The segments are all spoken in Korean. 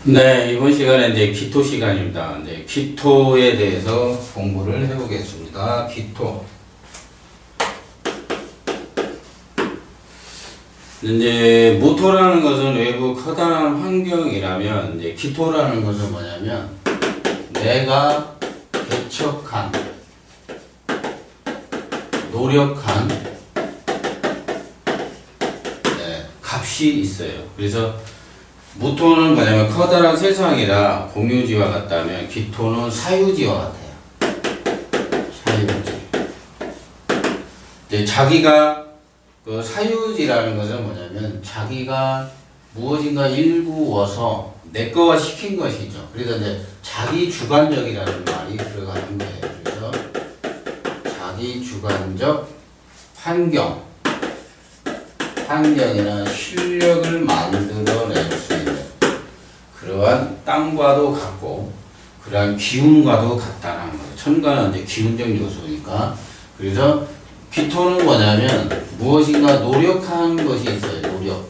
네, 이번 시간에 이제 기토 시간입니다. 이제 기토에 대해서 공부를 해보겠습니다. 기토. 이제 모토라는 것은 외부 커다란 환경이라면, 이제 기토라는 것은 뭐냐면 내가 개척한, 노력한 값이 있어요. 그래서 모토는 뭐냐면 커다란 세상이라 공유지와 같다면 기토는 사유지와 같아요. 사유지. 이제 자기가 그 사유지라는 것은 뭐냐면 자기가 무엇인가 일구어서 내 거화 시킨 것이죠. 그래서 이제 자기 주관적이라는 말이 들어가는 거예요. 그래서 자기 주관적 환경이나 실력을 만들어낼 수 있는 그러한 땅과도 같고 그러한 기운과도 같다는 거예요. 천간은 이제 기운적 요소니까. 그래서 기토는 뭐냐면 무엇인가 노력한 것이 있어요. 노력.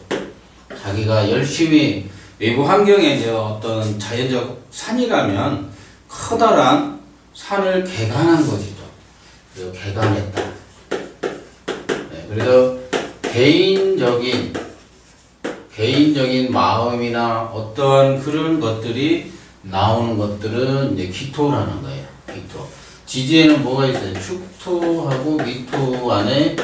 자기가 열심히 외부 환경에 이제 어떤 자연적 산이라면 커다란 산을 개간한 것이죠. 그래서 개간했다. 네, 그래서 개인적인 마음이나 어떠한 그런 것들이 나오는 것들은 이제 기토라는 거예요. 기토. 지지에는 뭐가 있어요? 축토하고 미토 안에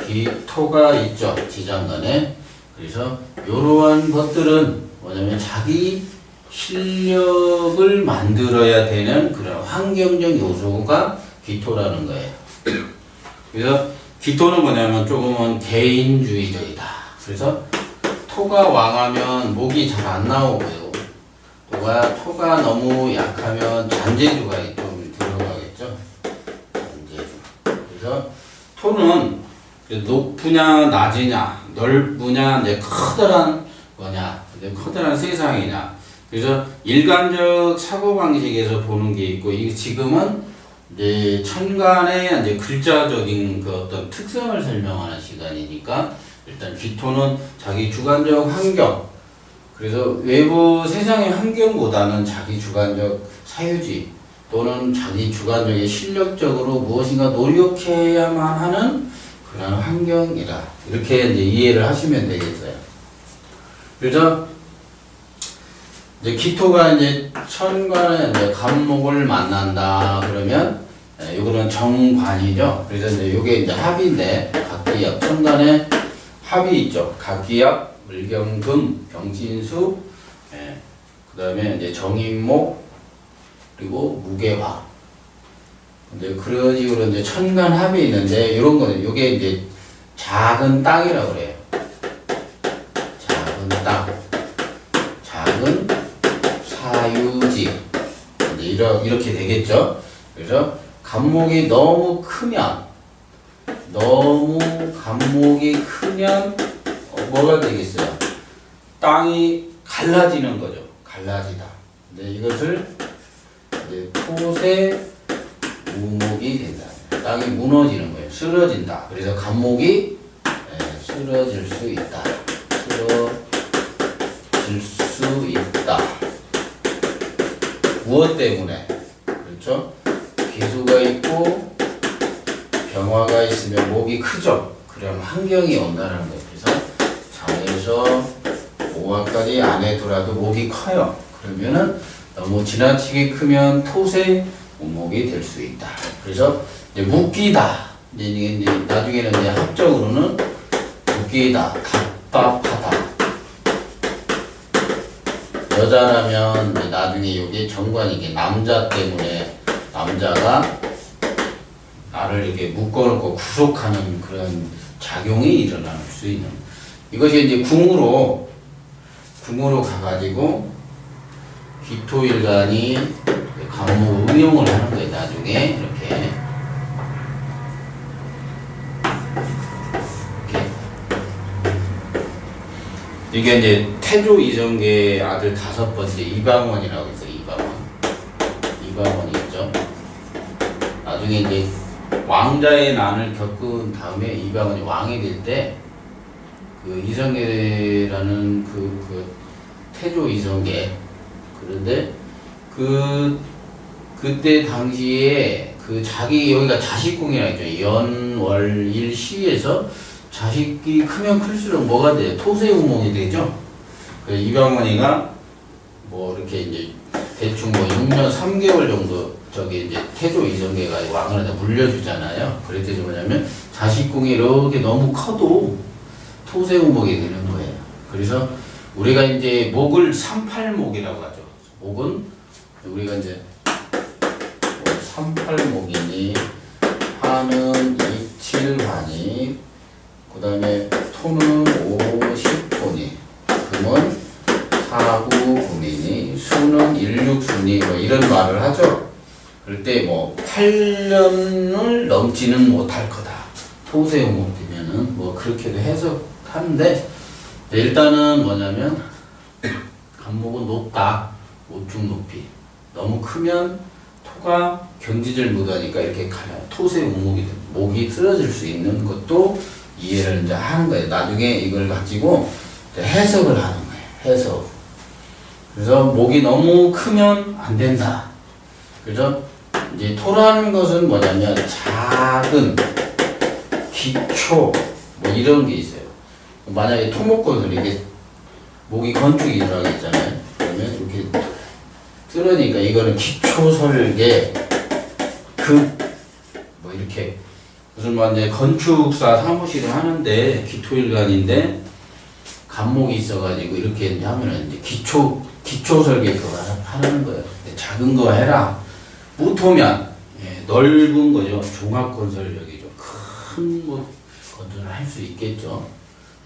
기토가 있죠. 지장간에. 그래서 이러한 것들은 뭐냐면 자기 실력을 만들어야 되는 그런 환경적 요소가 기토라는 거예요. 그래서 기토는 뭐냐면 조금은 개인주의적이다. 그래서 토가 왕하면 목이 잘 안 나오고요. 토가 너무 약하면 잔재주가 좀 들어가겠죠. 잔재주. 그래서 토는 높으냐 낮으냐 넓으냐 이제 커다란 거냐 이제 커다란 세상이냐. 그래서 일반적 사고방식에서 보는 게 있고 이게 지금은 이제 천간의 이제 글자적인 그 어떤 특성을 설명하는 시간이니까 일단 기토는 자기 주관적 환경, 그래서 외부 세상의 환경보다는 자기 주관적 사유지 또는 자기 주관적인 실력적으로 무엇인가 노력해야만 하는 그런 환경이라 이렇게 이제 이해를 하시면 되겠어요. 그래서 이제 기토가 이제 천간에 이제 간목을 만난다 그러면 이거는 정관이죠. 그래서 이제 요게 이제 합인데 각기역 천간에 합이 있죠. 각기역, 물경금, 병진수, 그 다음에 이제 정인목 그리고 무게화. 이제 그런 식으로 이제 천간 합이 있는데 이런 거는 요게 이제 작은 땅이라고 그래요. 작은 땅, 작은 사유지 이렇게 되겠죠. 그래서 간목이 너무 크면 뭐가 되겠어요? 땅이 갈라지는 거죠. 갈라지다. 근데 이것을 이제 토세 무목이 된다. 땅이 무너지는 거예요. 쓰러진다. 그래서 간목이 쓰러질 수 있다. 무엇 때문에? 그렇죠? 기수가 있고 병화가 있으면 목이 크죠? 그럼 환경이 온다는 거예요. 그래서 장에서 5화까지 안에 들어도 목이 커요. 그러면은 너무 지나치게 크면 토세 무목이 될 수 있다. 그래서 이제 묶이다. 이제 나중에는 이제 학적으로는 묶이다. 답답하다. 여자라면 나중에 이게 정관이게 남자 때문에 남자가 나를 이렇게 묶어놓고 구속하는 그런 작용이 일어날 수 있는 이것이 이제 궁으로 가가지고 기토일간이 간목 응용을 하는 거예요. 나중에 이렇게 이게 이제 태조 이성계의 아들 5번째 이방원이라고 있어요. 이방원이 있죠. 나중에 이제 왕자의 난을 겪은 다음에 이방원이 왕이 될 때 그 이성계라는 그 태조 이성계 그런데 그때 당시에 그 자기 여기가 자식궁이라 했죠. 연월일시에서 자식이 크면 클수록 뭐가 돼요? 토세우몽이 되죠. 그래서 이병헌이가 뭐 이렇게 이제 대충 뭐 6년 3개월 정도 저기 이제 태조 이성계가 왕을 하다 물려주잖아요. 그랬더니 뭐냐면 자식궁이 이렇게 너무 커도 토세우목이 되는 거예요. 그래서 우리가 이제 목을 38목이라고 하죠. 목은 우리가 이제 38목이니 화는 27화니 그 다음에 토는 50토니 금은 49금이니 수는 16수니 뭐 이런 말을 하죠. 그럴 때 뭐 8년을 넘지는 못할 거다. 토세우목 되면은 뭐 그렇게도 해석하는데 일단은 뭐냐면 간목은 높다. 우측 높이 너무 크면 토가 경지를 못하니까 이렇게 가면 토세우목이 목이 쓰러질 수 있는 것도 이해를 이제 하는 거예요. 나중에 이걸 가지고 해석을 하는 거예요. 해석. 그래서 목이 너무 크면 안 된다. 그래서 이제 토라는 것은 뭐냐면 작은 기초 뭐 이런 게 있어요. 만약에 토목건설 이게 목이 건축이 들어가 있잖아요. 그러면 이렇게 쓰러니까 이거는 기초설계 뭐 이렇게 무슨 뭐 이제 건축사 사무실을 하는데 기토일간인데 간목이 있어가지고 이렇게 이제 하면은 이제 기초 설계 그거 하는 거예요. 작은 거 해라. 무토면 넓은 거죠. 종합건설력이죠. 큰 뭐 건설을 할 수 있겠죠.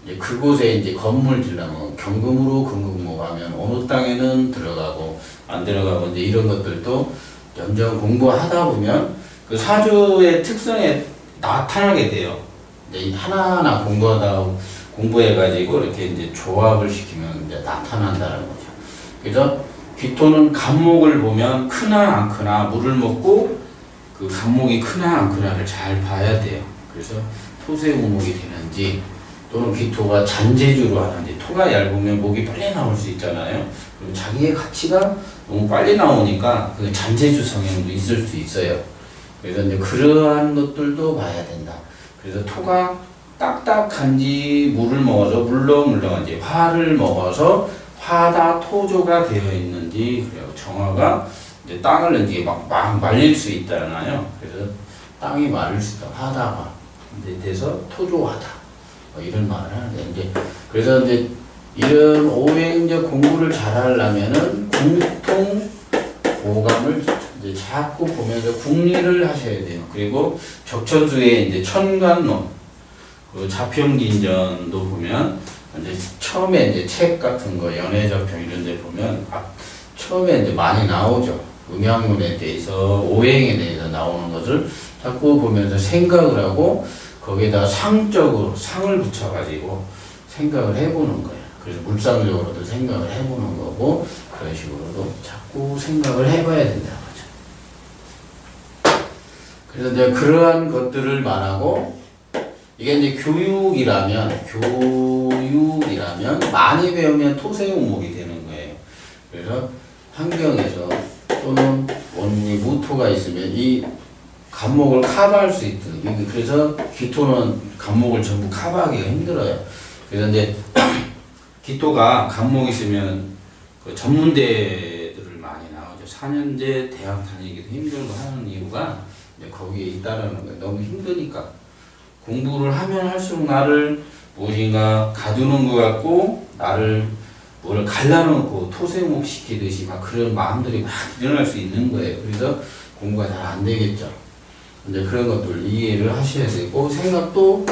이제 그곳에 이제 건물 지려면 경금으로 금금목 하면 어느 땅에는 들어가고 안 들어가고 이제 이런 것들도 점점 공부하다 보면 그 사주의 특성에 나타나게 돼요. 이제 하나하나 공부해가지고 이렇게 이제 조합을 시키면 이제 나타난다는 거죠. 그래서 귀토는 간목을 보면 크나 안 크나 물을 먹고 그 간목이 크나 안 크나를 잘 봐야 돼요. 그래서 토세우목이 되는지 또는 귀토가 잔재주로 하는지 토가 얇으면 목이 빨리 나올 수 있잖아요. 그리고 자기의 가치가 너무 빨리 나오니까 그 잔재주 성향도 있을 수 있어요. 그래서 이제 그러한 것들도 봐야 된다. 그래서 토가 딱딱한지 물을 먹어서 물렁물렁한지 화를 먹어서 화다 토조가 되어 있는지 그리고 정화가 이제 땅을 이제 막 말릴 수 있잖아요. 그래서 땅이 마를 수 있다. 화다가 이제 돼서 토조하다. 뭐 이런 말을 하는데 이제 그래서 이제 이런 오행적 공부를 잘하려면은 공통 오감을 이제 자꾸 보면서 궁리를 하셔야 돼요. 그리고 적천수의 이제 천간론, 그 자평긴전도 보면 이제 처음에 이제 책 같은 거 연애저평 이런 데 보면 처음에 이제 많이 나오죠. 음양론에 대해서 오행에 대해서 나오는 것을 자꾸 보면서 생각을 하고 거기에다 상적으로 상을 붙여가지고 생각을 해보는 거예요. 그래서 물상적으로도 생각을 해보는 거고 그런 식으로도 자꾸 생각을 해봐야 된다는 거죠. 그래서 이제 그러한 것들을 말하고 이게 이제 교육이라면 많이 배우면 토세우목이 되는 거예요. 그래서 환경에서 또는 원리 무토가 있으면 이 간목을 커버할 수 있도록 그래서 기토는 간목을 전부 커버하기가 힘들어요. 그래서 이제 기토가 간목이 있으면 그 전문대들을 많이 나오죠. 4년제 대학 다니기도 힘들고 하는 이유가 이제 거기에 있다라는 거예요. 너무 힘드니까 공부를 하면 할수록 나를 무엇인가 가두는 것 같고 나를 뭐를 갈라놓고 토세목 시키듯이 막 그런 마음들이 막 일어날 수 있는 거예요. 그래서 공부가 잘 안 되겠죠. 근데 그런 것들 이해를 하셔야 되고 생각도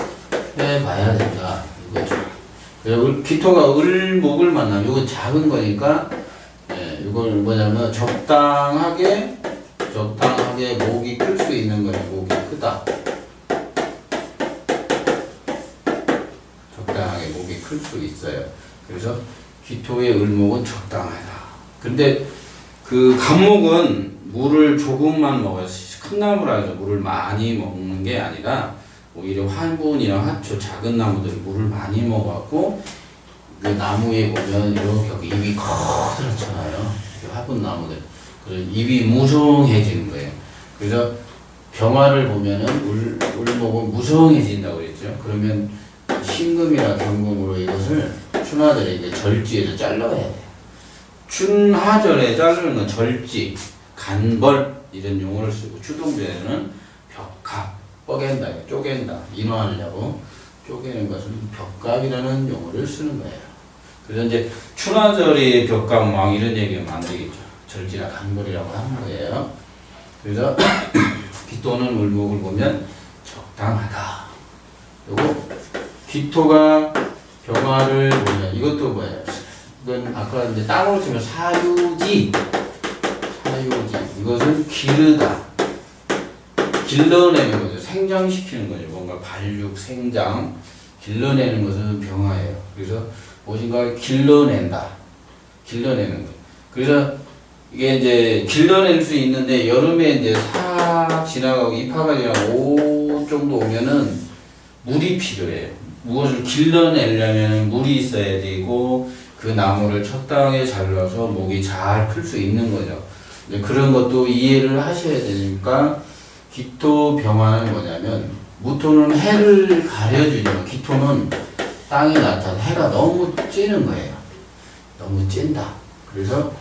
해봐야 된다 이거죠. 그래서 기토가 을목을 만나면 이건 작은 거니까 이걸 뭐냐면 적당하게 목이 클 수 있는 거예요. 목이 크다. 적당하게 목이 클 수 있어요. 그래서 기토의 을목은 적당하다. 근데 그 간목은 물을 조금만 먹어요. 큰 나무라 해서 물을 많이 먹는 게 아니라 오히려 화분이나 화초 작은 나무들이 물을 많이 먹어갖고 그 나무에 보면 이렇게 입이 커다랗잖아요. 예쁜 나무들. 그래서 잎이 무성해지는 거예요. 그래서 병화를 보면은 울목은 무성해진다고 그랬죠. 그러면 신금이나 경금으로 이것을 춘화절에 이제 절지에서 잘라야 돼요. 춘하절에 자르는 건 절지, 간벌 이런 용어를 쓰고 추동절에는 벽갑, 뻐갠다, 쪼갠다, 인화하려고 쪼개는 것은 벽갑이라는 용어를 쓰는 거예요. 그래서 이제 춘하절이 벽갑 막 이런 얘기하면 안 되겠죠. 절지나 간벌이라고 하는 거예요. 그래서 기토는 울목을 보면 적당하다. 그리고 기토가 병화를 보면 이것도 뭐예요? 이건 아까 이제 땅으로 치면 사유지. 이것은 기르다. 길러내는 거죠. 생장시키는 거죠. 뭔가 발육, 생장, 길러내는 것은 병화예요. 그래서 무엇인가 길러낸다. 길러내는 거. 그래서 이게 이제 길러낼 수 있는데 여름에 이제 싹 지나가고 잎화가 지나가고 5 정도 오면은 물이 필요해요. 무엇을 길러내려면 물이 있어야 되고 그 나무를 적당하게 잘라서 목이 잘 클 수 있는 거죠. 그런 것도 이해를 하셔야 되니까 기토 병화는 뭐냐면 무토는 해를 가려주지만 기토는 땅이 나타나 해가 너무 찌는 거예요. 너무 찐다. 그래서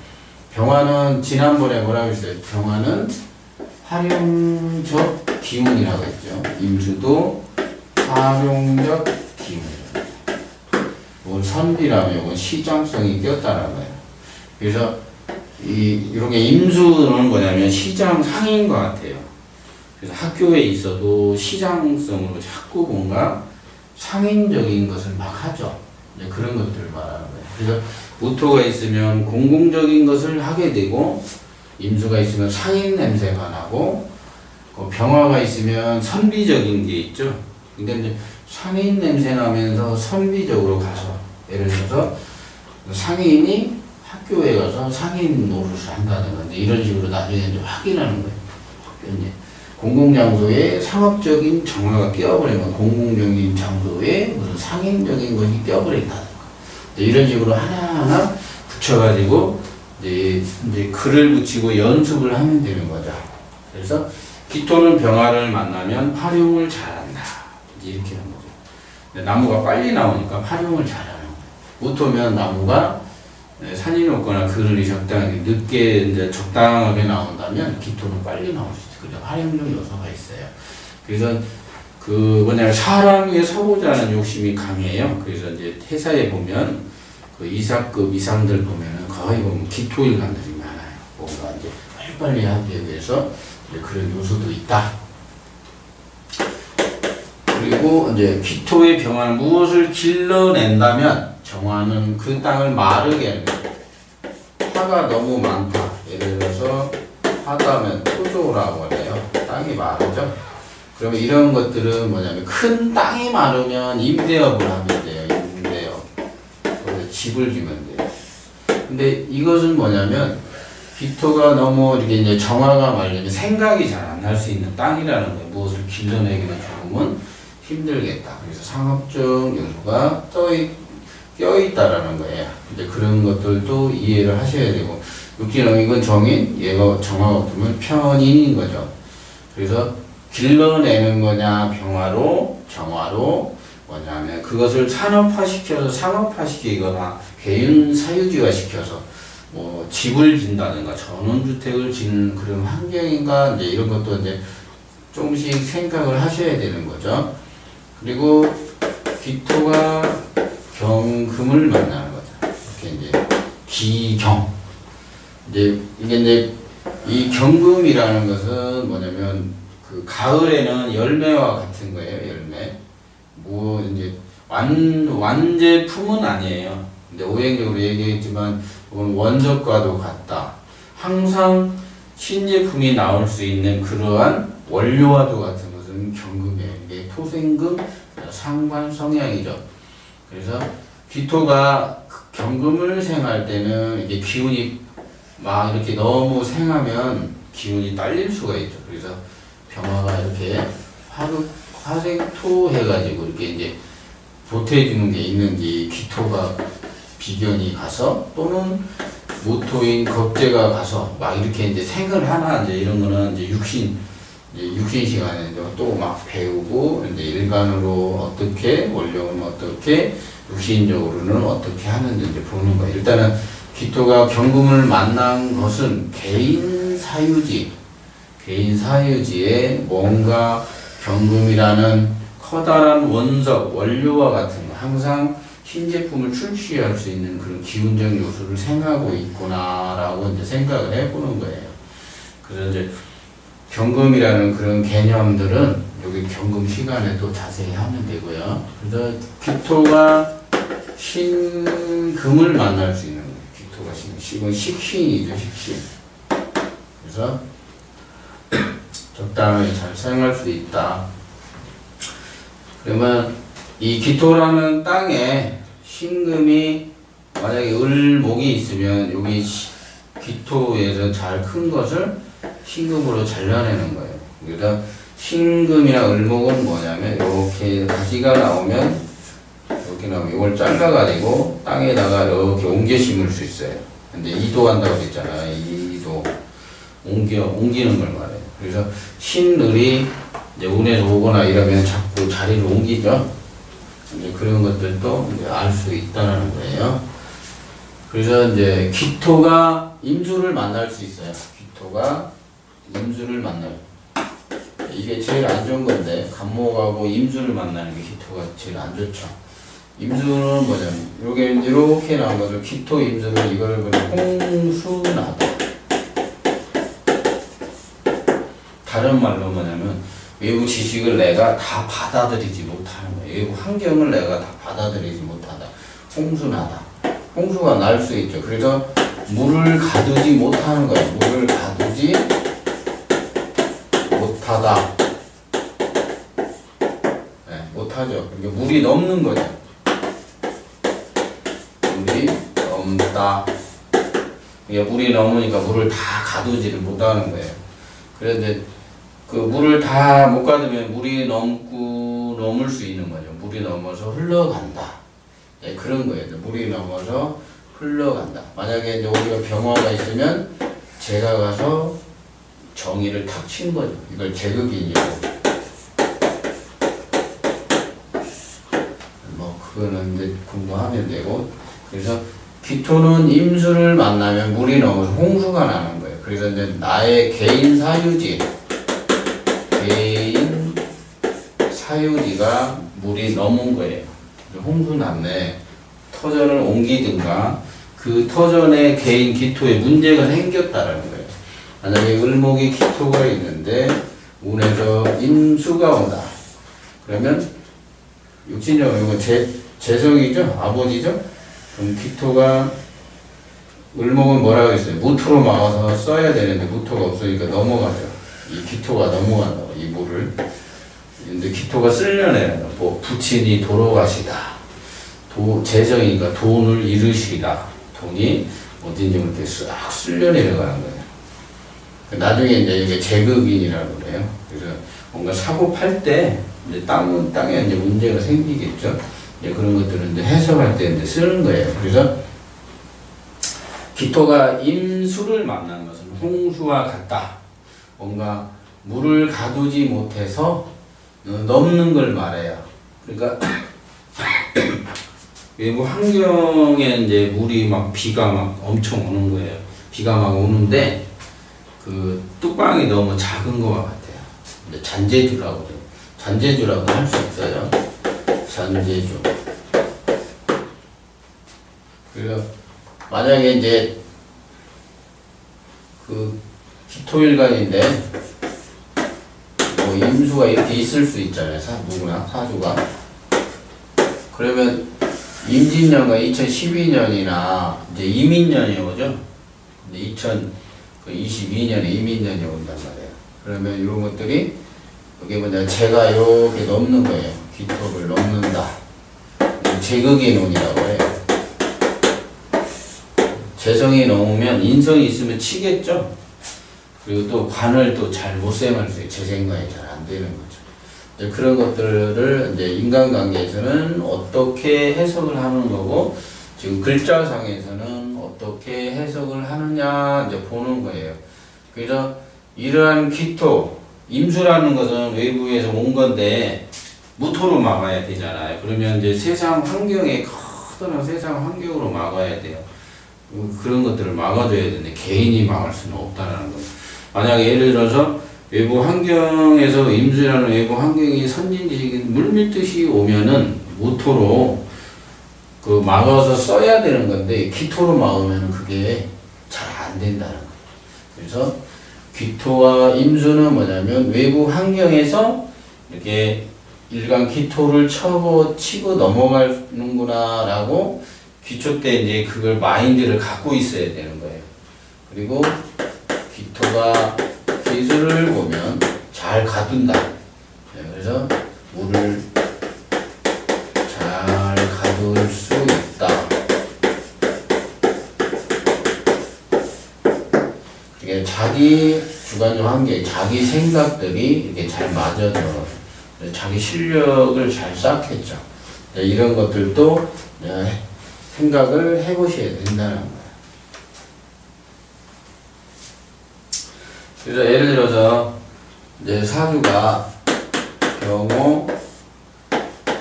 병화는 지난번에 뭐라고 했어요? 병화는 활용적 기운이라고 했죠. 임수도 활용적 기운. 뭐 선비라면 이건 시장성이 꼈다는 거예요. 그래서 이런 게 임수는 뭐냐면 시장 상인 것 같아요. 그래서 학교에 있어도 시장성으로 자꾸 뭔가 상인적인 것을 막 하죠. 그런 것들을 말하는 거예요. 그래서 무토가 있으면 공공적인 것을 하게 되고 임수가 있으면 상인 냄새가 나고 병화가 있으면 선비적인 게 있죠. 근데 이제 상인 냄새 나면서 선비적으로 가서 예를 들어서 상인이 학교에 가서 상인 노릇을 한다든가 이런 식으로 나중에 이제 확인하는 거예요. 이제 공공장소에 상업적인 정화가 끼어버리면 공공적인 장소에 무슨 상인적인 것이 끼어버린다든가 이런 식으로 하나하나 붙여가지고 이제 글을 붙이고 연습을 하면 되는 거죠. 그래서 기토는 병화를 만나면 활용을 잘한다. 이제 이렇게 하는 거죠. 나무가 빨리 나오니까 활용을 잘하는 거예요. 무토면 나무가 산이 높거나 그늘이 적당하게 늦게 이제 적당하게 나온다면 기토는 빨리 나올 수 있어요. 그래서 활용력 요소가 있어요. 그래서 그 뭐냐면 사람 위에 서고자 하는 욕심이 강해요. 그래서 이제 회사에 보면 그 이사급 이상들 보면은 거의 보면 기토일관들이 많아요. 뭔가 이제 빨리빨리 하기 위해서 이제 그런 요소도 있다. 그리고 이제 기토의 병화는 무엇을 길러낸다면 정화는 그 땅을 마르게 하는 거예요. 화가 너무 많다. 예를 들어서 화다면 토조라고 해요. 땅이 마르죠. 그러면 이런 것들은 뭐냐면 큰 땅이 마르면 임대업을 하면 돼요. 임대업. 그래서 집을 지면 돼요. 근데 이것은 뭐냐면 기토가 너무 이렇게 이제 정화가 말리면 생각이 잘 안 날 수 있는 땅이라는 거예요. 무엇을 길러내기는 조금은 힘들겠다. 그래서 상업적 요소가 껴있다라는 거예요. 이제 그런 것들도 이해를 하셔야 되고, 육지령 이건 정인, 얘가 정화가 없으면 편인인 거죠. 그래서 길러내는 거냐, 병화로, 정화로, 뭐냐면 그것을 산업화시켜서 상업화시키거나 개인 사유지화 시켜서 뭐 집을 짓는다든가 전원주택을 짓는 그런 환경인가 이제 이런 것도 이제 조금씩 생각을 하셔야 되는 거죠. 그리고 기토가 경금을 만나는 거죠. 이렇게 이제 기경. 이제 이게 이제 이 경금이라는 것은 뭐냐면 그 가을에는 열매와 같은 거예요. 열매. 뭐 이제 완제품은 아니에요. 근데 오행적으로 얘기했지만 원석과도 같다. 항상 신제품이 나올 수 있는 그러한 원료와도 같은 것은 경금이에요. 이게 토생금 상관 성향이죠. 그래서 기토가 경금을 생할 때는 이게 기운이 막 이렇게 너무 생하면 기운이 딸릴 수가 있죠. 그래서 병화가 이렇게 화생토 해가지고 이렇게 이제 보태주는 게 있는지 기토가 비견이 가서 또는 모토인 겁재가 가서 막 이렇게 이제 생을 하나 이제 이런 거는 이제 육신 시간에 또 막 배우고 이제 일반으로 어떻게 원령은 어떻게 육신적으로는 어떻게 하는지 이제 보는 거예요. 일단은 기토가 경금을 만난 것은 개인 사유지에 뭔가 경금이라는 커다란 원석, 원료와 같은 거, 항상 신제품을 출시할 수 있는 그런 기운적 요소를 생각하고 있구나라고 이제 생각을 해보는 거예요. 그래서 이제 경금이라는 그런 개념들은 여기 경금 시간에 또 자세히 하면 되고요. 그래서 기토가 신금을 만날 수 있는 거예요. 기토가 이건 식신이죠, 식신. 그래서 적당하게 잘 사용할 수 있다. 그러면 이 기토라는 땅에 신금이 만약에 을목이 있으면 여기 기토에서 잘 큰 것을 신금으로 잘라내는 거예요. 그러니까 신금이나 을목은 뭐냐면 이렇게 가지가 나오면 이렇게 나오면 이걸 잘라가지고 땅에다가 이렇게 옮겨 심을 수 있어요. 근데 이도한다고 그랬잖아요. 이도 옮기는 걸 말해요. 그래서 신을이 이제 운에서 오거나 이러면 자꾸 자리를 옮기죠. 이제 그런 것들도 이제 알 수 있다는 거예요. 그래서 이제 기토가 임수를 만날 수 있어요. 기토가 임수를 만나요. 이게 제일 안 좋은 건데 간목하고 임수를 만나는 게 기토가 제일 안 좋죠. 임수는 뭐냐면 요게 이렇게 나온 거죠. 기토 임수는 이거를 보면 홍수나다. 다른 말로 뭐냐면 외부 지식을 내가 다 받아들이지 못하는 거예요. 외부 환경을 내가 다 받아들이지 못하다. 홍수나다. 홍수가 날 수 있죠. 그래서 물을 가두지 못하는 거예요. 물을 가두지 못하다. 네, 못하죠. 그러니까 물이 넘는 거죠. 물이 넘다. 그러니까 물이 넘으니까 물을 다 가두지를 못하는 거예요. 그래서 이제 그 물을 다 못 가두면 물이 넘을 수 있는 거죠. 물이 넘어서 흘러간다. 네, 그런 거예요. 물이 넘어서 흘러간다. 만약에 이제 우리가 병화가 있으면 제가 가서 정의를 탁 친 거죠. 이걸 제극인이라고. 뭐 그거는 이제 공부하면 되고. 그래서 기토는 임수를 만나면 물이 넘어서 홍수가 나는 거예요. 그래서 이제 나의 개인 사유지가 물이 넘은 거예요. 홍수 났네. 터전을 옮기든가 그 터전에 개인 기토에 문제가 생겼다라는 거예요. 만약에 을목이 기토가 있는데 운에서 임수가 온다. 그러면 육신적 이거 재성이죠? 아버지죠? 그럼 기토가 을목은 뭐라고 했어요? 무토로 막아서 써야 되는데 무토가 없으니까 넘어가죠. 이 기토가 넘어간다고 이 물을. 근데 기토가 쓸려내는 거. 뭐 부친이 돌아가시다. 재정이니까 돈을 잃으시다. 돈이 어딘지 모르게 싹 쓸려 내려가는 거예요. 나중에 이제 이게 재극인이라고 그래요. 그래서 뭔가 사고 팔 때 이제 땅에 이제 문제가 생기겠죠. 이제 그런 것들은 이제 해석할 때 이제 쓰는 거예요. 그래서 기토가 임수를 만난 것은 홍수와 같다. 뭔가 물을 가두지 못해서 넘는 걸 말해요. 그러니까 외부 환경에 이제 물이 막 비가 막 엄청 오는 거예요. 비가 막 오는데 그 뚝방이 너무 작은 것 같아요. 잔재주라고 그래요. 잔재주라고 할 수 있어요. 잔재주. 그래서 만약에 이제 그 기토일간인데 뭐 임수가 이렇게 있을 수 있잖아요. 누구나 사주가. 그러면 임진년과 2012년이나 이제 이민년이 오죠. 근데 2022년에 이민년이 온단 말이에요. 그러면 이런 것들이 여기 뭐냐 제가 이렇게 넘는 거예요. 기토를 넘는다. 재극의 논이라고 해요. 재성이 넘으면 인성이 있으면 치겠죠. 그리고 또 관을 또 잘 못 생할 수 있어요. 제 생각이 잘 안 되는 거죠. 이제 그런 것들을 이제 인간관계에서는 어떻게 해석을 하는 거고 지금 글자상에서는 어떻게 해석을 하느냐 이제 보는 거예요. 그래서 이러한 기토, 임수라는 것은 외부에서 온 건데 무토로 막아야 되잖아요. 그러면 이제 세상 환경에 커다란 세상 환경으로 막아야 돼요. 그런 것들을 막아줘야 되는데 개인이 막을 수는 없다라는 거예요. 만약에 예를 들어서 외부 환경에서 임수라는 외부 환경이 선진지식인 물밀듯이 오면은 무토로 그 막아서 써야 되는 건데 기토로 막으면 그게 잘 안 된다는 거예요. 그래서 기토와 임수는 뭐냐면 외부 환경에서 이렇게 일간 기토를 치고 넘어가는구나 라고 기초 때 이제 그걸 마인드를 갖고 있어야 되는 거예요. 그리고 기토가 기술을 보면 잘 가둔다. 그래서 물을 잘 가둘 수 있다. 그게 자기 주관적 한계, 자기 생각들이 이렇게 잘 맞아서 자기 실력을 잘 쌓겠죠. 이런 것들도 생각을 해보셔야 된다는 거예요. 그래서 예를 들어서 이제 사주가 경호,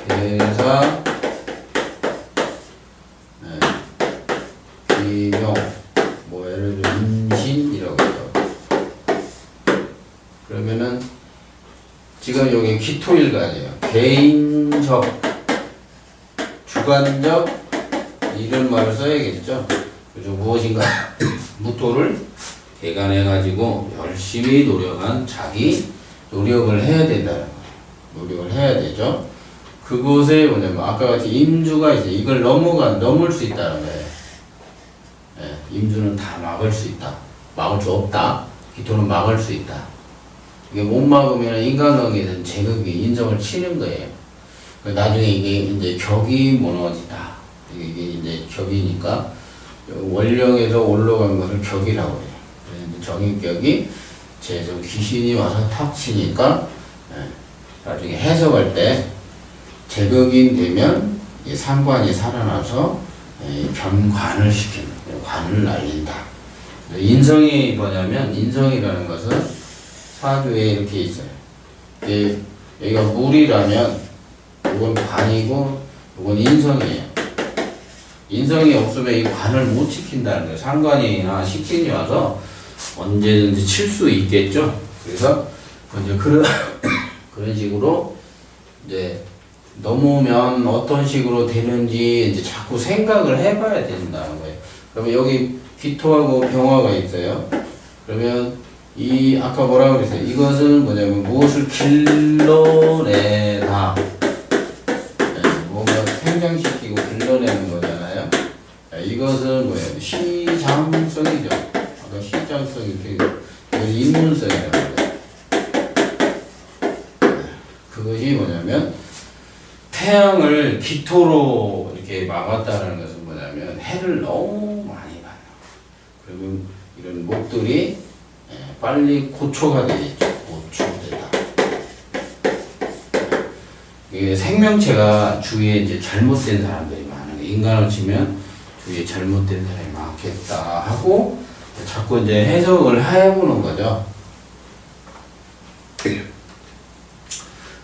계사, 기묘, 뭐 예를 들어 임신 이라고 해요. 그러면은 지금 여기 기토일간이에요. 개인적, 주관적 이런 말을 써야겠죠. 그래서 무엇인가 무토를 개간해가지고 열심히 노력한 자기 노력을 해야 된다는 거예요. 노력을 해야 되죠. 그곳에 뭐냐면 아까 같이 임주가 이제 이걸 넘을 수 있다는 거예요. 임주는 다 막을 수 있다. 막을 수 없다. 기토는 막을 수 있다. 이게 못 막으면 인간관계에서는 제극이 인정을 치는 거예요. 나중에 이게 이제 격이 무너지다. 이게 이제 격이니까 원령에서 올라간 것을 격이라고 해요. 정인격이 제서 귀신이 와서 탁 치니까 나중에 해석할 때 제극인 되면 상관이 살아나서 변관을 시키는 관을 날린다. 인성이 뭐냐면 인성이라는 것은 사주에 이렇게 있어요. 여기가 물이라면 이건 관이고 이건 인성이에요. 인성이 없으면 이 관을 못 지킨다는 거예요. 상관이나 식신이 와서 언제든지 칠 수 있겠죠. 그래서 이제 그런 식으로 이제 넘으면 어떤 식으로 되는지 이제 자꾸 생각을 해봐야 된다는 거예요. 그러면 여기 기토하고 병화가 있어요. 그러면 이 아까 뭐라고 그랬어요? 이것은 뭐냐면 무엇을 길러내다. 뭔가 생장시키고 길러내는 거잖아요. 이것은 뭐예요? 시장성이죠. 아까 시장성이 이건 인문성이라고 해요. 그것이 뭐냐면 태양을 기토로 이렇게 막았다는 것은 뭐냐면 해를 너무 많이 봐요. 그러면 이런 목들이 빨리 고초가 되겠죠. 고초되다. 이게 생명체가 주위에 이제 잘못된 사람들이 많은 거예요. 인간을 치면 주위에 잘못된 사람이 많겠다 하고 자꾸 이제 해석을 해보는 거죠.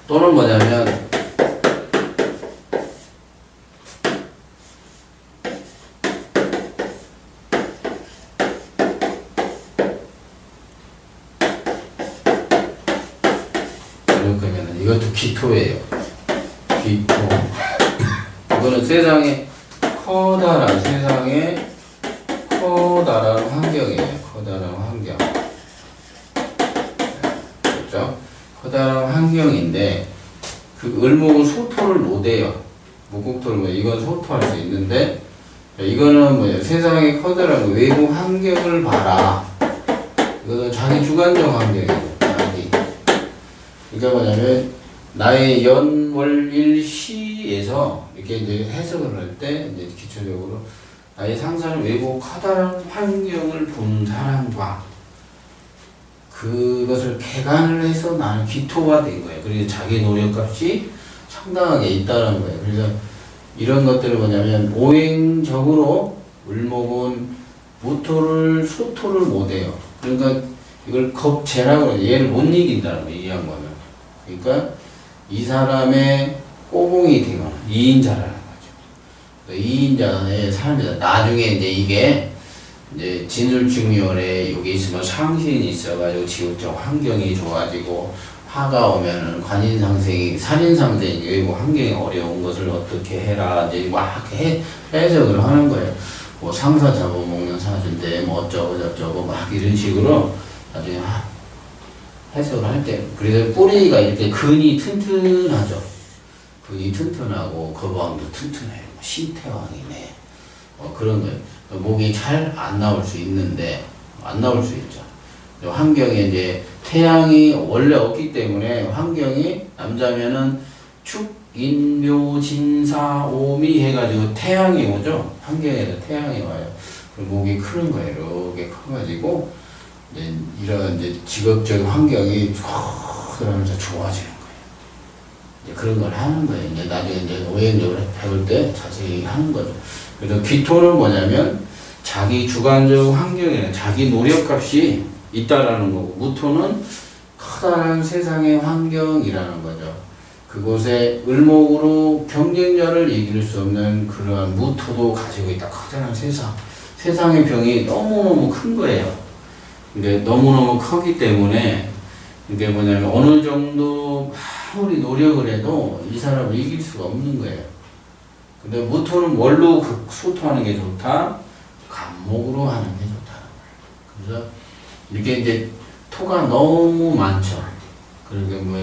또는 뭐냐면 그러면 이것도 기토예요. 기토. 이거는 세상에 커다란 환경이에요. 커다란 환경. 그렇죠? 커다란 환경인데 그 을목은 소토를 못해요. 목국토를 뭐 이건 소토할 수 있는데 이거는 뭐예요? 세상의 커다란 외부 환경을 봐라. 이거는 자기 주관적 환경이에요. 자기. 그러니까 뭐냐면 나의 연월일시에서 이렇게 이제 해석을 할 때 이제 기초적으로 나의 상사는 외부 커다란 환경을 본 사람과 그것을 개간을 해서 나는 기토가 된 거예요. 그리고 자기 노력값이 상당하게 있다는 거예요. 그래서 이런 것들을 뭐냐면 오행적으로 을목은 무토를 소토를 못해요. 그러니까 이걸 겁재라고 해요. 얘를 못 이긴다는 거예요. 이 양반은. 그러니까 이 사람의 꼬봉이 되거나 2인자라는 거죠. 2인자의 삶이다. 나중에 이제 이게 이제 진술중요에 여기 있으면 상신이 있어가지고 지구적 환경이 좋아지고 화가 오면은 관인상생이 살인상생이 외부 환경이 어려운 것을 어떻게 해라 이제 막 해석을 하는 거예요. 뭐 상사 잡아먹는 사주인데 뭐 어쩌고 저쩌고 막 이런 식으로 나중에 해석을 할 때 그래서 뿌리가 이렇게 근이 튼튼하죠. 근이 튼튼하고 거방도 튼튼해요. 신태왕이네. 그런 거예요. 목이 잘 안 나올 수 있는데 안 나올 수 있죠. 환경에 이제 태양이 원래 없기 때문에 환경이 남자면은 축, 인묘, 진사, 오미 해가지고 태양이 오죠. 환경에서 태양이 와요. 그리고 목이 크는 거예요. 이렇게 커가지고 이제 이런 이제 직업적 환경이 그러면서 좋아지는 거예요. 이제 그런 걸 하는 거예요. 이제 나중에 이제 오행력을 배울 때 자세히 하는 거죠. 그래서 기토는 뭐냐면 자기 주관적 환경에는 자기 노력값이 있다라는 거고 무토는 커다란 세상의 환경이라는 거죠. 그곳에 을목으로 경쟁자를 이길 수 없는 그러한 무토도 가지고 있다. 커다란 세상의 병이 너무너무 큰 거예요. 근데 너무너무 크기 때문에 이게 뭐냐면 어느 정도 아무리 노력을 해도 이 사람을 이길 수가 없는 거예요. 근데 무토는 뭘로 소토하는 게 좋다? 간목으로 하는 게 좋다. 그래서 이게 이제 토가 너무 많죠. 그러니까 뭐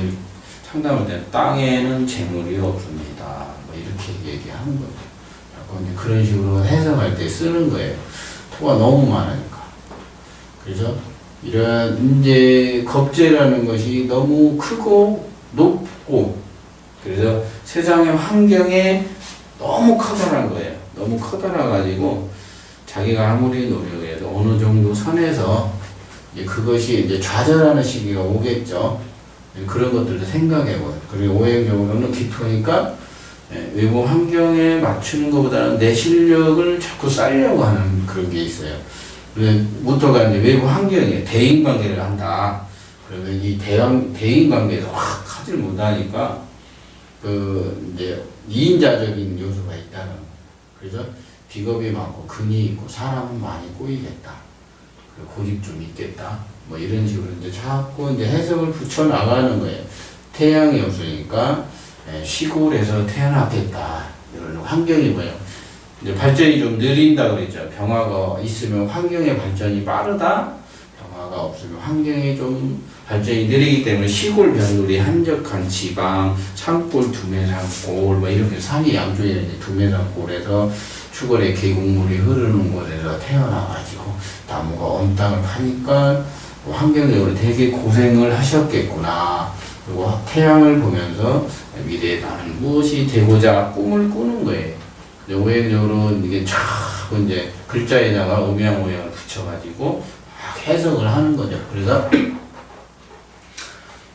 상담할 때 땅에는 재물이 없습니다. 뭐 이렇게 얘기하는 거죠. 이제 그런 식으로 해석할 때 쓰는 거예요. 토가 너무 많으니까. 그래서 이런 이제 겁재라는 것이 너무 크고 높고 그래서 세상의 환경에 너무 커다란 거예요. 너무 커다라가지고 자기가 아무리 노력해도 어느 정도 선에서 이제 그것이 이제 좌절하는 시기가 오겠죠. 그런 것들도 생각해보요. 그리고 오행적으로는 기토니까 외부 환경에 맞추는 것보다는 내 실력을 자꾸 쌓으려고 하는 그런 게 있어요. 무토가 이제 외부 환경에 대인관계를 한다. 그러면 이 대인관계에서 확 하질 못하니까 그 이제 이인자적인 요소가 있다는 거예요. 그래서 비겁이 많고 근이 있고 사람은 많이 꼬이겠다. 고집 좀 있겠다. 뭐 이런 식으로 이제 자꾸 이제 해석을 붙여 나가는 거예요. 태양이 없으니까 시골에서 태어났겠다. 이런 환경이 뭐예요? 이제 발전이 좀 느린다 그랬죠. 병화가 있으면 환경의 발전이 빠르다. 병화가 없으면 환경이 좀 발전이 느리기 때문에 시골 변두리 한적한 지방, 산골 두매산골 뭐 이렇게 산이 양쪽에 이제 두매산골에서 추월의 계곡물이 흐르는 곳에서 태어나가지고 나무가 온 땅을 파니까 뭐 환경적으로 되게 고생을 하셨겠구나. 그리고 태양을 보면서 미래에 나는 무엇이 되고자 꿈을 꾸는 거예요. 오행적으로 이게 자꾸 이제 글자에다가 음양오양을 붙여가지고 해석을 하는 거죠. 그래서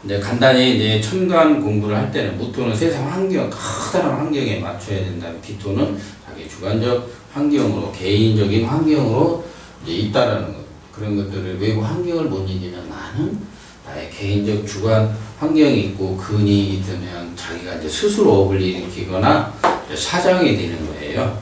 이제 간단히 이제 천간 공부를 할 때는 무토는 세상 환경, 커다란 환경에 맞춰야 된다면 기토는 자기 주관적 환경으로, 개인적인 환경으로 이제 있다라는 것. 그런 것들을 외부 환경을 못 이기면 나는 나의 개인적 주관 환경이 있고 근이 있으면 자기가 이제 스스로 업을 일으키거나 사장이 되는 거예요.